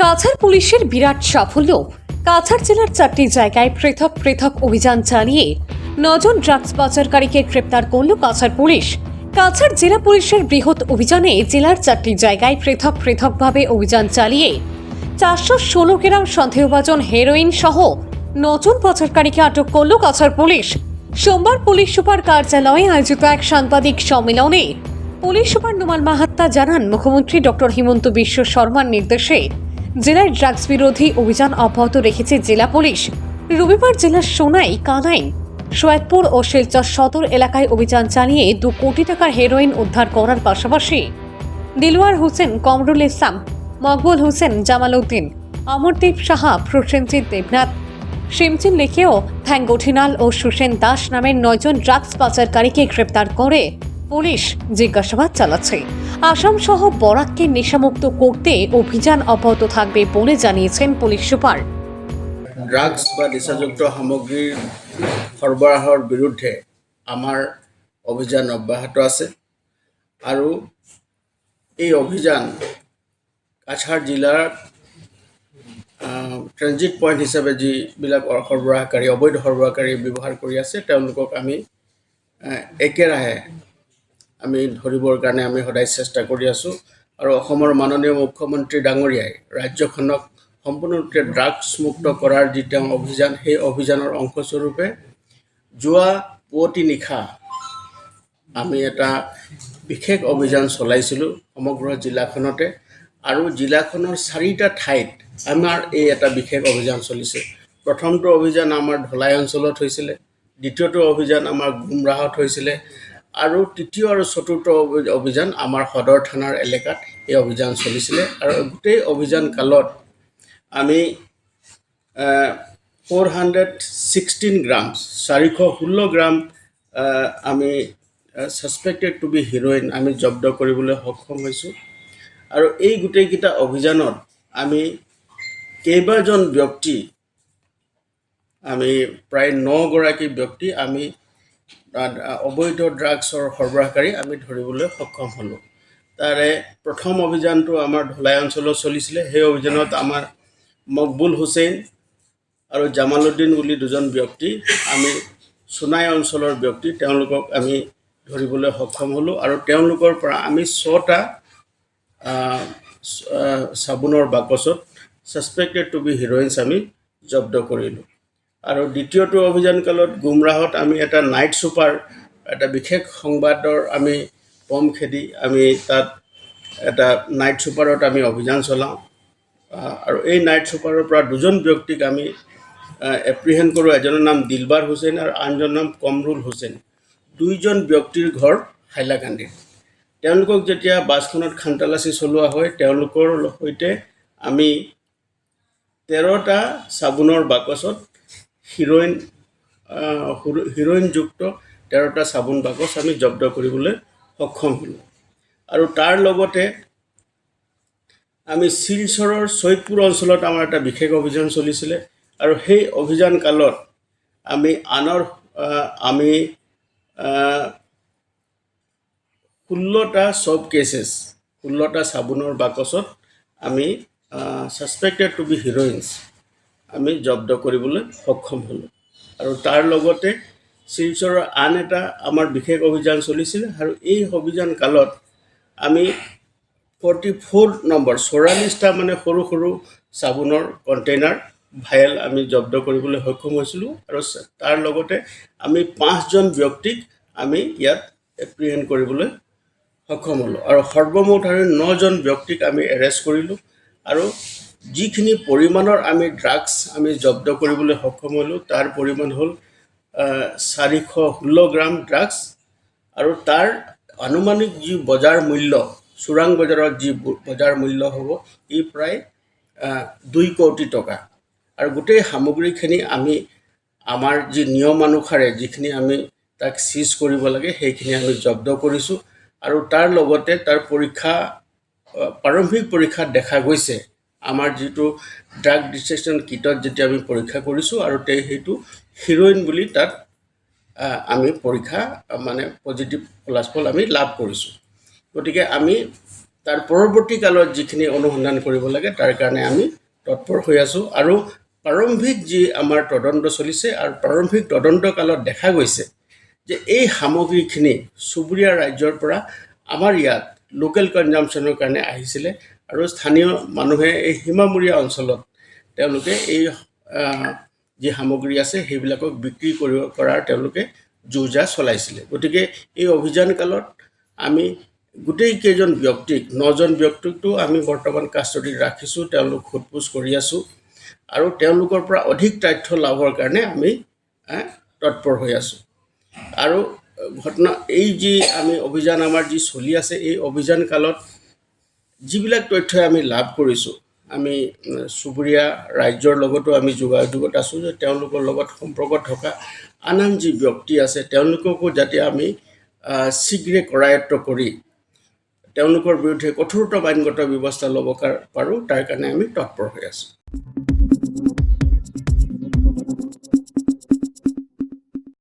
কাছাড় পুলিশের বিরাট সাফল্য। কাছাড় জেলার 4টি জায়গায় পৃথক পৃথক অভিযান চালিয়ে 9 জন ড্রাগস পাচারকারীকে গ্রেপ্তার করল কাছাড় পুলিশ। কাছাড় জেলা পুলিশের বৃহৎ অভিযানে জেলার 4টি জায়গায় পৃথক পৃথকভাবে অভিযান চালিয়ে 416 গ্রাম সন্দেহভাজন হেরোইন সহ 9 জন পাচারকারীকে আটক করল কাছাড় পুলিশ। সোমবার পুলিশ সুপার কার্যালয়ে আয়োজিত এক সাংবাদিক সম্মেলনে পুলিশ সুপার নোমাল মাহাত্তা জানান, মুখ্যমন্ত্রী ডক্টর হিমন্ত বিশ্ব শর্মার নির্দেশে জেলায় ড্রাগস বিরোধী অভিযান অব্যাহত রেখেছে জেলা পুলিশ। রবিবার জেলার সোনাই, কানাই, সৈয়দপুর ও শিলচর সদর এলাকায় অভিযান চালিয়ে 2 কোটি টাকার হেরোইন উদ্ধার করার পাশাপাশি দিলওয়ার হোসেন, কমরুল ইসলাম, মকবুল হোসেন, জামাল উদ্দিন, অমরদীপ সাহা, প্রসেনজিৎ দেবনাথ, শিমচিন লেখেও থ্যাঙ্গঠিনাল ও সুসেন দাস নামের 9 জন ড্রাগস পাচারকারীকে গ্রেপ্তার করে পুলিশ জিজ্ঞাসাবাদ চালাচ্ছে। আসাম সহ বরাককে নেশামুক্ত করতে অভিযান অব্যাহত থাকবে বলে জানিয়েছেন পুলিশ সুপার। ড্রাগস বা নিচাযুক্ত সামগ্ৰীৰ সৰবৰাহৰ বিৰুদ্ধে আমাৰ অভিযান অব্যাহত আছে আৰু এই অভিযান কাছাৰ জিলাৰ ট্ৰেনজিট পইণ্ট হিচাপে যিবিলাক সৰবৰাহকাৰী, অবৈধ সৰবৰাহকাৰী ব্যৱহাৰ কৰি আছে তেওঁলোকক আমি একেৰাহে আমি ধৰিবৰ কাৰণে আমি সদায় চেষ্টা কৰি আছোঁ। আৰু অসমৰ মাননীয় মুখ্যমন্ত্ৰী ডাঙৰীয়াই ৰাজ্যখনক সম্পূৰ্ণৰূপে ড্ৰাগছ মুক্ত কৰাৰ যি তেওঁ অভিযান, সেই অভিযানৰ অংশস্বৰূপে যোৱা পুৱতি নিশা আমি এটা বিশেষ অভিযান চলাইছিলোঁ সমগ্ৰ জিলাখনতে। আৰু জিলাখনৰ 4টা ঠাইত আমাৰ এই এটা বিশেষ অভিযান চলিছে। প্ৰথমটো অভিযান আমাৰ ধলাই অঞ্চলত হৈছিলে, দ্বিতীয়টো অভিযান আমাৰ গুমৰাহত হৈছিলে আৰু তৃতীয় আৰু চতুৰ্থ অভিযান আমাৰ সদৰ থানাৰ এলেকাত এই অভিযান চলিছিলে। আৰু গোটেই অভিযান কালত আমি 416 গ্ৰাম 416 গ্ৰাম আমি ছাছপেক্টেড টু বি হিৰ'ইন আমি জব্দ কৰিবলৈ সক্ষম হৈছোঁ। আৰু এই গোটেইকেইটা অভিযানত আমি কেইবাজন ব্যক্তি, আমি প্ৰায় 9 গৰাকী ব্যক্তি আমি অবৈধ ড্ৰাগছৰ সৰবৰাহকাৰী আমি ধৰিবলৈ সক্ষম হ'লোঁ। তাৰে প্ৰথম অভিযানটো আমাৰ ধলাই অঞ্চলত চলিছিলে। সেই অভিযানত আমাৰ মকবুল হুছেইন আৰু জামাল উদ্দিন বুলি 2জন ব্যক্তি, আমি সোনাই অঞ্চলৰ ব্যক্তি, তেওঁলোকক আমি ধৰিবলৈ সক্ষম হ'লোঁ। আৰু তেওঁলোকৰ পৰা আমি 6টা চাবোনৰ বাকচত ছাছপেক্টেড টু বি হিৰ'ইনছ আমি জব্দ কৰিলোঁ। আৰু দ্বিতীয়টো অভিযান কালত গুমৰাহত আমি এটা নাইট ছুপাৰ, এটা বিশেষ সংবাদৰ আমি পম খেদি আমি তাত এটা নাইট ছুপাৰত আমি অভিযান চলাওঁ। আৰু এই নাইট ছুপাৰৰ পৰা 2জন ব্যক্তিক আমি এপ্ৰিহেণ্ড কৰোঁ। এজনৰ নাম দিলবাৰ হুছেইন আৰু আনজনৰ নাম কমৰুল হুছেইন। 2জন ব্যক্তিৰ ঘৰ হাইলাকান্দিত। তেওঁলোকক যেতিয়া বাছখনত খানতালাচী চলোৱা হয়, তেওঁলোকৰ সৈতে আমি 13টা চাবোনৰ বাকচত হিৰ'ইনযুক্ত 13টা চাবোন বাকচ আমি জব্দ কৰিবলৈ সক্ষম হ'লোঁ। আৰু তাৰ লগতে আমি শিলচৰৰ সৈয়দপুৰ অঞ্চলত আমাৰ এটা বিশেষ অভিযান চলিছিলে। আৰু সেই অভিযান কালত আমি 16টা চব কেছেছ, 16টা চাবোনৰ বাকচত আমি ছাছপেক্টেড টু বি হিৰ'ইনছ আমি জব্দ কৰিবলৈ সক্ষম হ'লোঁ। আৰু তাৰ লগতে শিলচৰৰ আন এটা আমাৰ বিশেষ অভিযান চলিছিলে। আৰু এই অভিযান কালত আমি 44 নম্বৰ 44টা মানে সৰু সৰু চাবোনৰ কণ্টেইনাৰ ভায়েল আমি জব্দ কৰিবলৈ সক্ষম হৈছিলোঁ। আৰু তাৰ লগতে আমি 5জন ব্যক্তিক আমি ইয়াত এপ্ৰিহেণ্ড কৰিবলৈ সক্ষম হ'লোঁ। আৰু সৰ্বমুঠ আৰু 9জন ব্যক্তিক আমি এৰেষ্ট কৰিলোঁ। আৰু যিখিনি পৰিমাণৰ আমি ড্ৰাগছ আমি জব্দ কৰিবলৈ সক্ষম হ'লোঁ, তাৰ পৰিমাণ হ'ল 416 গ্ৰাম ড্ৰাগছ। আৰু তাৰ আনুমানিক যি বজাৰ মূল্য, চোৰাং বজাৰত যি বজাৰ মূল্য হ'ব, ই প্ৰায় 2 কোটি টকা। আৰু গোটেই সামগ্ৰীখিনি আমি আমাৰ যি নিয়মানুসাৰে যিখিনি আমি তাক চিজ কৰিব লাগে, সেইখিনি আমি জব্দ কৰিছোঁ। আৰু তাৰ লগতে তাৰ প্ৰাৰম্ভিক পৰীক্ষাত দেখা গৈছে, আমাৰ যিটো ড্ৰাগ ডিটেকশ্যন কিটত যেতিয়া আমি পৰীক্ষা কৰিছোঁ, আৰু সেইটো হিৰ'ইন বুলি তাত আমি পৰীক্ষা মানে পজিটিভ ফলাফল আমি লাভ কৰিছোঁ। গতিকে আমি তাৰ পৰৱৰ্তী কালত যিখিনি অনুসন্ধান কৰিব লাগে তাৰ কাৰণে আমি তৎপৰ হৈ আছোঁ আৰু প্ৰাৰম্ভিক যি আমাৰ তদন্ত চলিছে আৰু প্ৰাৰম্ভিক তদন্ত কালত দেখা গৈছে যে এই সামগ্ৰীখিনি চুবুৰীয়া ৰাজ্যৰ পৰা আমাৰ ইয়াত লোকেল কনজামশ্যনৰ কাৰণে আহিছিলে আৰু স্থানীয় মানুহে এই সীমামূৰীয়া অঞ্চলত তেওঁলোকে এই যি সামগ্ৰী আছে সেইবিলাকক বিক্ৰী কৰাৰ তেওঁলোকে যো-জা চলাইছিলে। গতিকে এই অভিযান কালত আমি গোটেই কেইজন ব্যক্তিক 9জন ব্যক্তিকটো আমি বৰ্তমান কাষ্টডিত ৰাখিছোঁ, তেওঁলোক সোধপোছ কৰি আছোঁ আৰু তেওঁলোকৰ পৰা অধিক তথ্য লাভৰ কাৰণে আমি তৎপৰ হৈ আছোঁ। আৰু ঘটনা এই যি আমি অভিযান আমাৰ যি চলি আছে এই অভিযান কালত যিবিলাক তথ্য আমি লাভ কৰিছোঁ, আমি চুবুৰীয়া ৰাজ্যৰ লগতো আমি যোগাযোগত আছোঁ যে তেওঁলোকৰ লগত সম্পৰ্কত থকা আন যি ব্যক্তি আছে তেওঁলোককো যাতে আমি শীঘ্ৰে কৰায়ত্ব কৰি তেওঁলোকৰ বিৰুদ্ধে কঠোৰতম আইনগত ব্যৱস্থা ল'ব পাৰোঁ তাৰ কাৰণে আমি তৎপৰ হৈ আছোঁ।